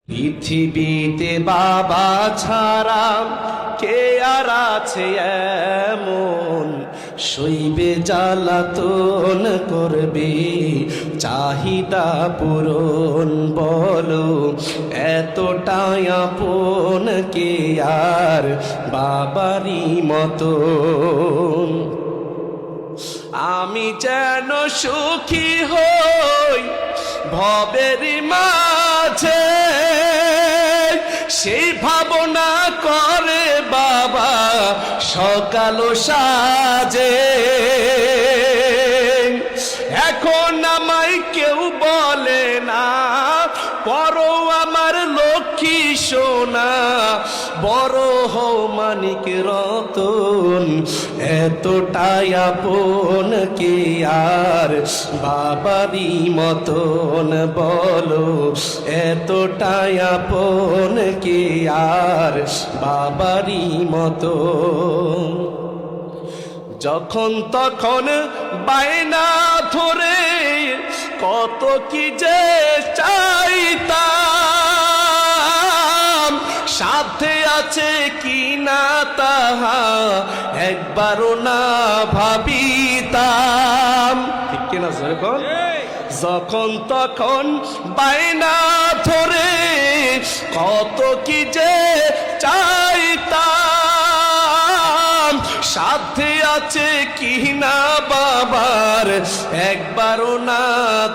পৃথিবীতে বাবা ছাড়া কে আর আছে এমন, শৈবে জ্বালাতন করবে চাহিদা পূরণ। বলো এতটাই আপন কে আর বাবারই মতন। আমি যেন সুখী হই ভবের মাঝে, সেই ভাবনা করে বাবা সকাল সাজে। এখন আমায় কেউ বলে না পরো আমার লক্ষ্মী সোনা, বড় হও মানিক রতন। এতটাই আপন কে আর বাবারই মতন। বলো এতটাই আপন কে আর বাবারই মতন। যখন তখন বায়না ধরে কত কি যে চাইতাম, সাথে আছে কি না তাহা একবারও না ভাবিতাম। ঠিক কিনা যখন যখন তখন বায়না ধরে কত কি যে চাইতাম, সাথে আছে কি না বাবার একবারও না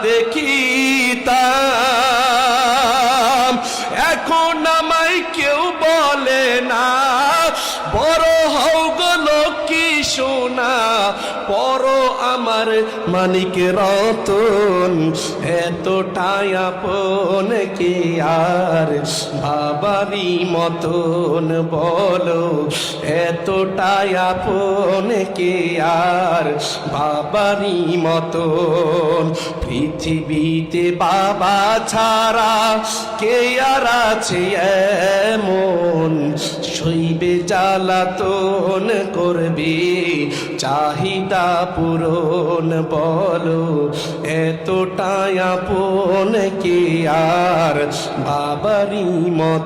দেখিতাম। এখন আমায় কেউ বলে না বড় হও গো লক্ষ্মী সোনা, পরো আমার মানিক রতন। এতটাই আপন কে আর বাবারই মতন। বলো এতটাই আপন কে আর বাবারই মতন। পৃথিবীতে বাবা ছাড়া কে আর আছে এমন, শৈবে জ্বালাতন করবে চাহিদা পূরণ। বলো এতটাই আপন কে আর বাবারই মত।